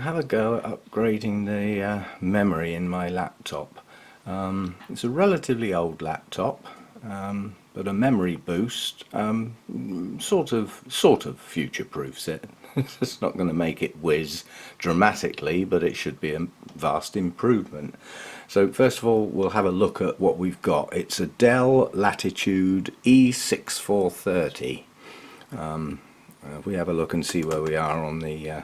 have a go at upgrading the memory in my laptop. It's a relatively old laptop, but a memory boost sort of future-proofs it. It's not going to make it whiz dramatically, but it should be a vast improvement. So first of all, we'll have a look at what we've got. It's a Dell Latitude E6430. If we have a look and see where we are on the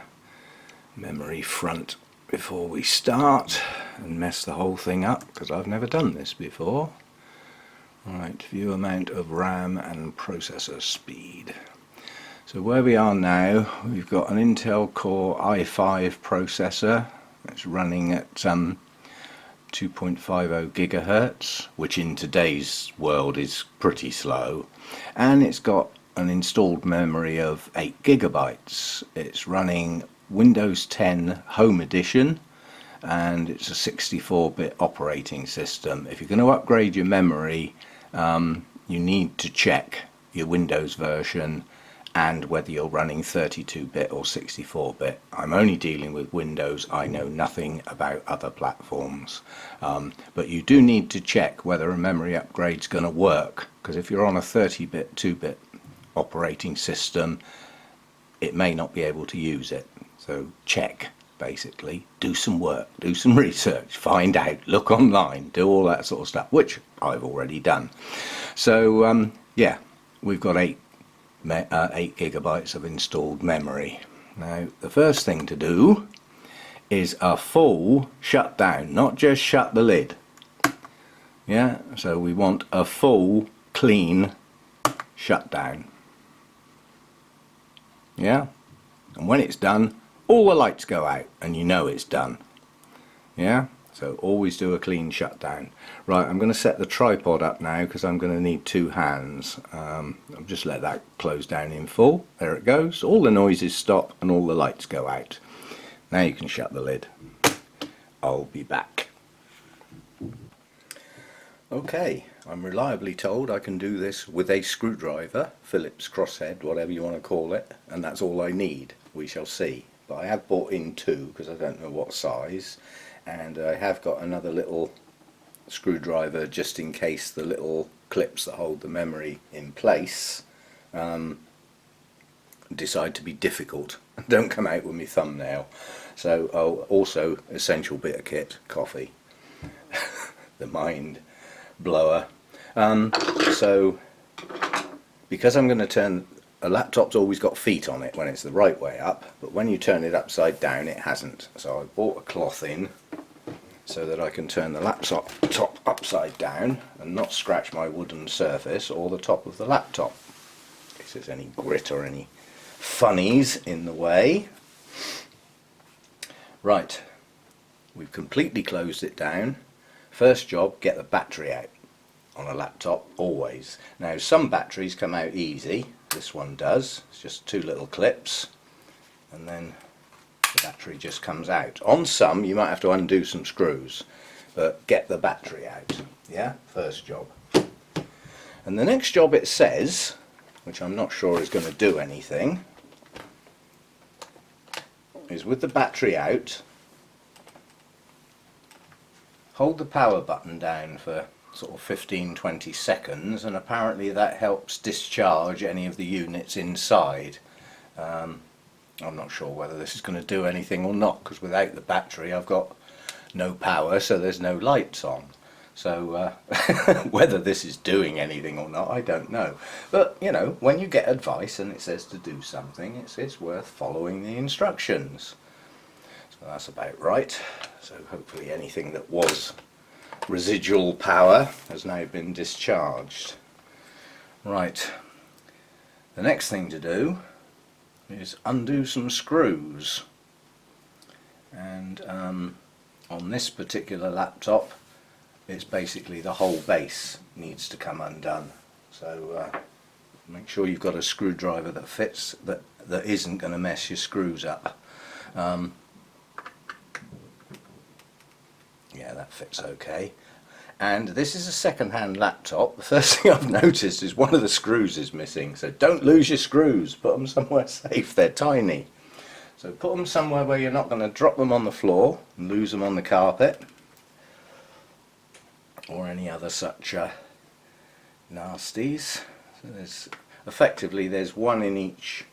memory front before we start and mess the whole thing up, because I've never done this before. Right, view amount of RAM and processor speed. So where we are now, we've got an Intel Core i5 processor. It's running at 2.50 gigahertz, which in today's world is pretty slow, and it's got an installed memory of 8 gigabytes. It's running Windows 10 Home Edition, and it's a 64-bit operating system. If you're going to upgrade your memory, you need to check your Windows version and whether you're running 32-bit or 64-bit. I'm only dealing with Windows. I know nothing about other platforms. But you do need to check whether a memory upgrade's going to work, because if you're on a 30-bit, 2-bit operating system, it may not be able to use it. So check, basically. Do some work, do some research, find out, look online, do all that sort of stuff, which I've already done. So yeah, we've got 8 gigabytes of installed memory. Now the first thing to do is a full shutdown, not just shut the lid. Yeah, so we want a full clean shutdown. Yeah, and when it's done, all the lights go out and you know it's done. Yeah, so always do a clean shutdown. Right, I'm going to set the tripod up now because I'm going to need 2 hands. I'll just let that close down in full. There it goes. All the noises stop and all the lights go out. Now you can shut the lid. I'll be back. Okay, I'm reliably told I can do this with a screwdriver, Phillips crosshead, whatever you want to call it, and that's all I need. We shall see. But I have bought in 2 because I don't know what size, and I have got another little screwdriver just in case the little clips that hold the memory in place decide to be difficult and don't come out with my thumbnail. So also essential bit of kit, coffee. The mind blower. So because I'm going to turn a laptop's always got feet on it when it's the right way up, but when you turn it upside down it hasn't. So I bought a cloth in so that I can turn the laptop top upside down and not scratch my wooden surface or the top of the laptop in case there's any grit or any funnies in the way. Right, we've completely closed it down. First job, get the battery out on a laptop, always. Now some batteries come out easy, this one does. It's just 2 little clips and then the battery just comes out. On some you might have to undo some screws, but get the battery out. Yeah, first job. And the next job, it says, which I'm not sure is going to do anything, is with the battery out, hold the power button down for sort of 15-20 seconds, and apparently that helps discharge any of the units inside. I'm not sure whether this is going to do anything or not, because without the battery I've got no power, so there's no lights on. So whether this is doing anything or not, I don't know. But you know, when you get advice and it says to do something, it's worth following the instructions. So that's about right. So hopefully anything that was residual power has now been discharged. Right, the next thing to do is undo some screws, and on this particular laptop it's basically the whole base needs to come undone. So make sure you've got a screwdriver that fits, that isn't going to mess your screws up. Yeah, that fits okay. And this is a second-hand laptop. The first thing I've noticed is one of the screws is missing, so don't lose your screws, put them somewhere safe, they're tiny. So put them somewhere where you're not going to drop them on the floor and lose them on the carpet or any other such nasties. So there's one in each.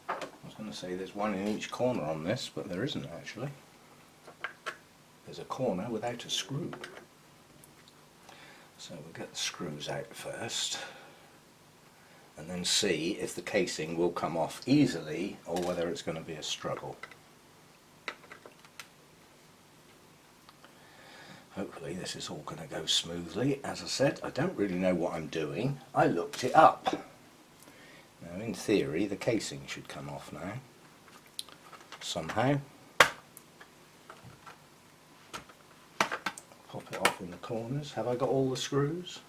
I was going to say there's one in each corner on this, but there isn't actually. There's a corner without a screw. So we'll get the screws out first and then see if the casing will come off easily or whether it's going to be a struggle. Hopefully this is all going to go smoothly. As I said, I don't really know what I'm doing. I looked it up. Now in theory the casing should come off now, somehow. Pop it off in the corners. Have I got all the screws?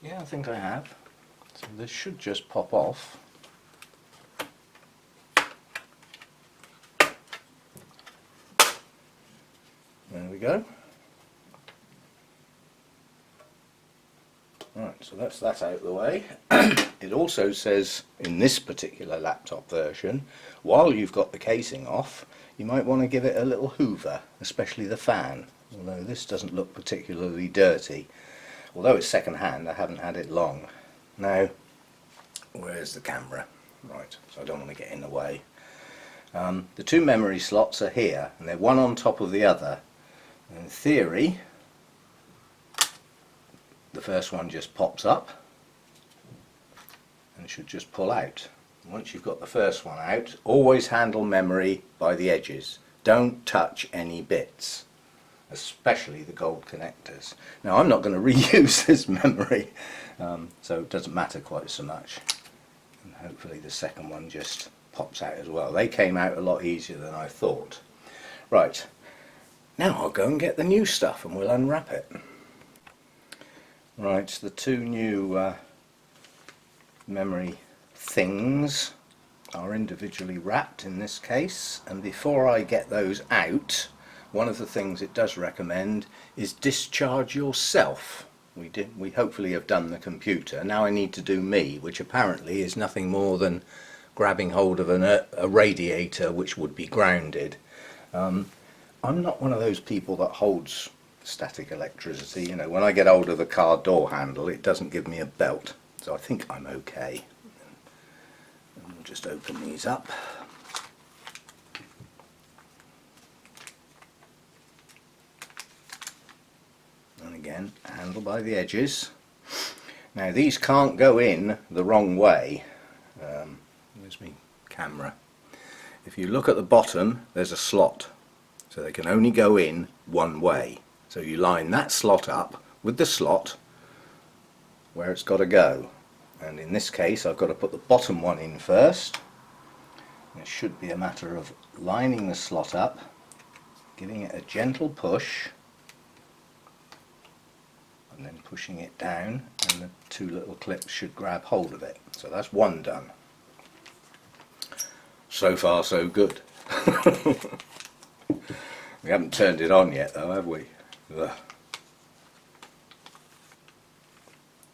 Yeah, I think I have. So this should just pop off. There we go. Right, so that's that out of the way. It also says in this particular laptop version, while you've got the casing off, you might want to give it a little hoover, especially the fan. Although this doesn't look particularly dirty. Although it's second hand, I haven't had it long. Now, where's the camera? Right, so I don't want to get in the way. The two memory slots are here, and they're one on top of the other. In theory, the first one just pops up and should just pull out. Once you've got the first one out, always handle memory by the edges. Don't touch any bits, especially the gold connectors. Now I'm not going to reuse this memory, so it doesn't matter quite so much. And hopefully the second one just pops out as well. They came out a lot easier than I thought. Right, now I'll go and get the new stuff and we'll unwrap it. Right, the two new memory things are individually wrapped in this case, and before I get those out, one of the things it does recommend is discharge yourself. We hopefully have done the computer. Now I need to do me, which apparently is nothing more than grabbing hold of a radiator which would be grounded. I'm not one of those people that holds static electricity. You know, when I get hold of the car door handle, it doesn't give me a belt, so I think I'm okay. And we'll just open these up. And again, handle by the edges. Now these can't go in the wrong way. Where's my camera? If you look at the bottom, there's a slot, so they can only go in one way. So you line that slot up with the slot where it's got to go. And in this case I've got to put the bottom one in first. And it should be a matter of lining the slot up, giving it a gentle push, and then pushing it down, and the two little clips should grab hold of it. So that's one done. So far so good. We haven't turned it on yet though, have we? Ugh.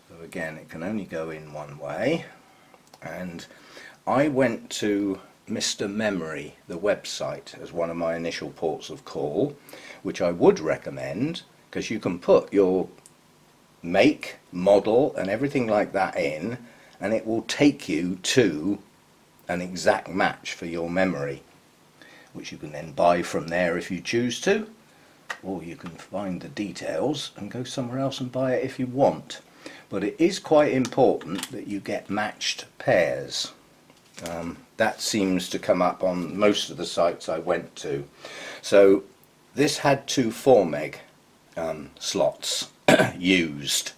So again, it can only go in one way, and I went to Mr. Memory, the website, as one of my initial ports of call, which I would recommend, because you can put your make, model and everything like that in, and it will take you to an exact match for your memory, which you can then buy from there if you choose to, or you can find the details and go somewhere else and buy it if you want. But it is quite important that you get matched pairs. That seems to come up on most of the sites I went to. So this had two 4 meg slots used,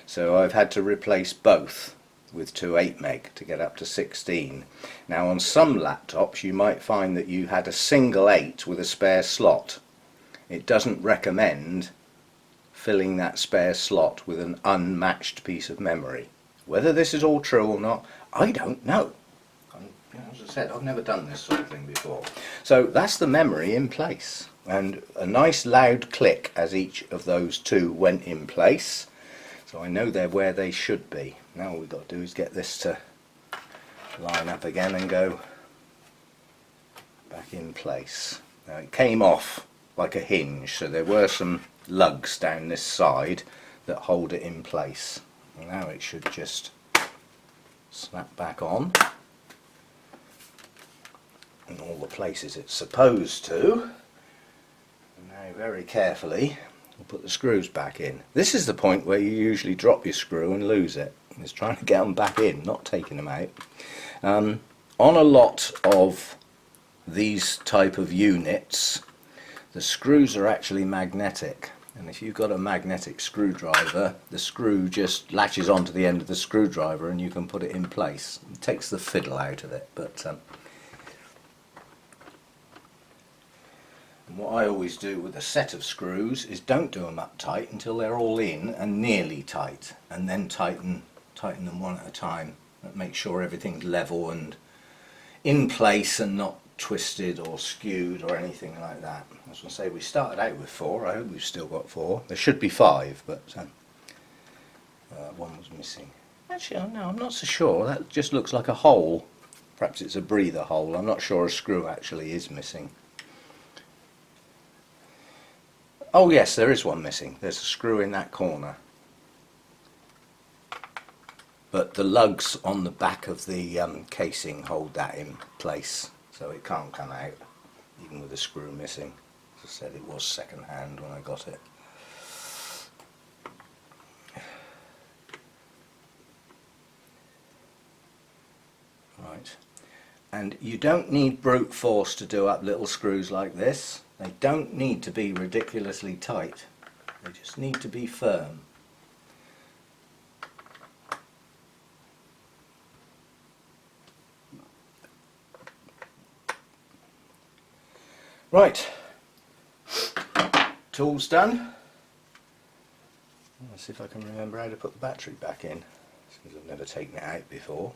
so I've had to replace both with two 8 meg to get up to 16. Now on some laptops you might find that you had a single 8 with a spare slot. It doesn't recommend filling that spare slot with an unmatched piece of memory. Whether this is all true or not, I don't know. As I said, I've never done this sort of thing before. So that's the memory in place, and a nice loud click as each of those two went in place, so I know they're where they should be. Now all we've got to do is get this to line up again and go back in place. Now it came off like a hinge, so there were some lugs down this side that hold it in place. And now it should just snap back on in all the places it's supposed to. And now very carefully we'll put the screws back in. This is the point where you usually drop your screw and lose it. It's trying to get them back in, not taking them out. On a lot of these type of units, the screws are actually magnetic, and if you've got a magnetic screwdriver, the screw just latches onto the end of the screwdriver and you can put it in place. It takes the fiddle out of it, but and what I always do with a set of screws is don't do them up tight until they're all in and nearly tight, and then tighten them one at a time. That makes sure everything's level and in place and not twisted or skewed or anything like that. I was going to say, we started out with 4, I hope we've still got 4. There should be 5, but one was missing. Actually, no, I'm not so sure. That just looks like a hole. Perhaps it's a breather hole. I'm not sure a screw actually is missing. Oh yes, there is one missing. There's a screw in that corner. But the lugs on the back of the casing hold that in place, so it can't come out, even with the screw missing. As I said, it was second hand when I got it. Right, and you don't need brute force to do up little screws like this. They don't need to be ridiculously tight, they just need to be firm. Right, tools done. Let's see if I can remember how to put the battery back in, since I've never taken it out before.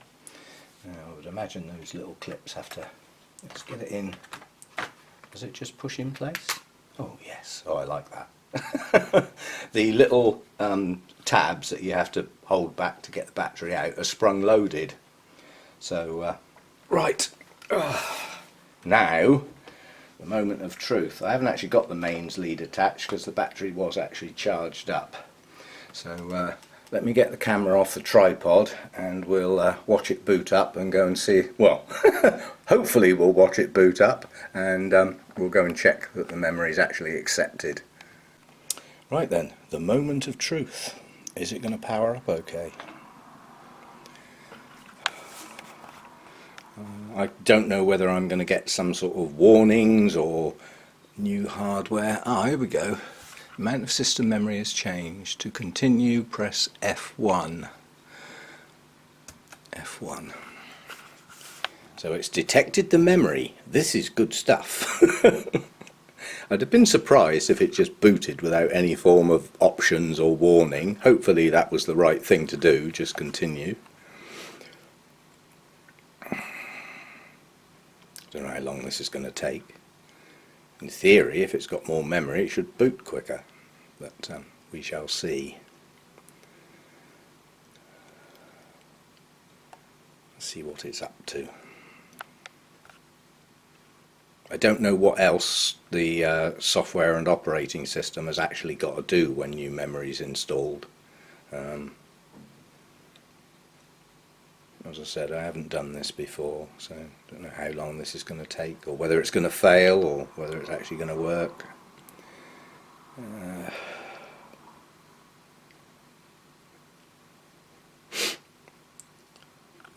Now, I would imagine those little clips have to, let's get it in. Does it just push in place? Oh yes, oh I like that. The little tabs that you have to hold back to get the battery out are sprung loaded. So, right, now the moment of truth. I haven't actually got the mains lead attached because the battery was actually charged up. So let me get the camera off the tripod and we'll watch it boot up and go and see, well, hopefully we'll watch it boot up and we'll go and check that the memory is actually accepted. Right then, the moment of truth. Is it going to power up okay? I don't know whether I'm going to get some sort of warnings or new hardware. Ah, here we go. Amount of system memory has changed. To continue, press F1. F1. So it's detected the memory. This is good stuff. I'd have been surprised if it just booted without any form of options or warning. Hopefully that was the right thing to do, just continue. Don't know how long this is going to take. In theory, if it's got more memory, it should boot quicker, but we shall see. Let's see what it's up to. I don't know what else the software and operating system has actually got to do when new memory is installed. As I said, I haven't done this before, so I don't know how long this is going to take, or whether it's going to fail, or whether it's actually going to work. Well,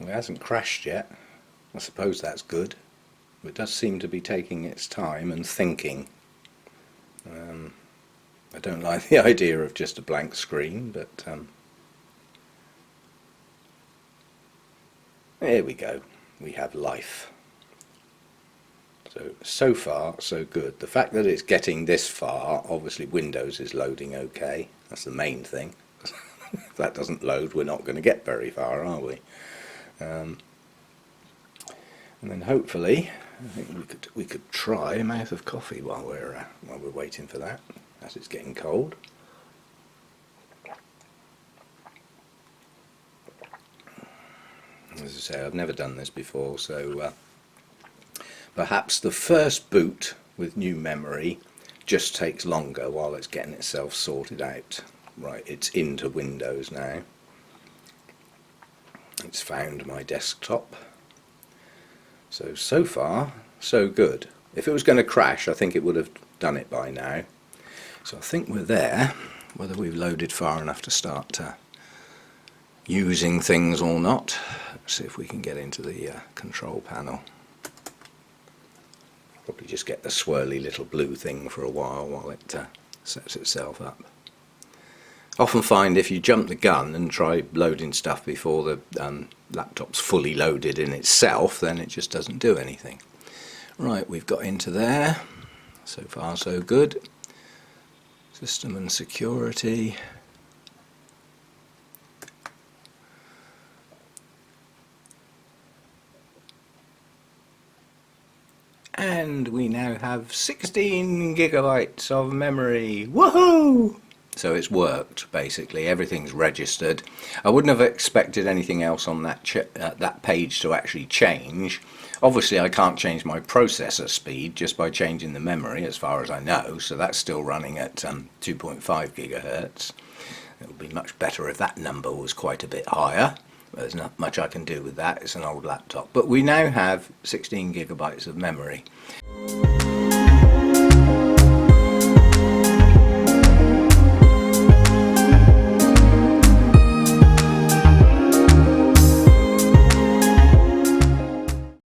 it hasn't crashed yet. I suppose that's good. It does seem to be taking its time and thinking. I don't like the idea of just a blank screen, but there we go. We have life. So far, so good. The fact that it's getting this far, obviously Windows is loading okay. That's the main thing. If that doesn't load, we're not going to get very far, are we? And then hopefully, I think we could try a mouth of coffee while we're waiting for that, as it's getting cold. As I say, I've never done this before, so Perhaps the first boot with new memory just takes longer while it's getting itself sorted out. Right, it's into Windows now. It's found my desktop. So far, so good. If it was going to crash, I think it would have done it by now. So I think we're there. Whether we've loaded far enough to start using things or not. Let's see if we can get into the control panel. Probably just get the swirly little blue thing for a while it sets itself up. Often find if you jump the gun and try loading stuff before the laptop's fully loaded in itself, then it just doesn't do anything. Right, we've got into there. So far so good. System and security. And we now have 16 gigabytes of memory. Woohoo! So it's worked, basically. Everything's registered. I wouldn't have expected anything else on that page to actually change. Obviously I can't change my processor speed just by changing the memory, as far as I know, so that's still running at 2.5 gigahertz. It would be much better if that number was quite a bit higher. There's not much I can do with that, it's an old laptop. But we now have 16 gigabytes of memory.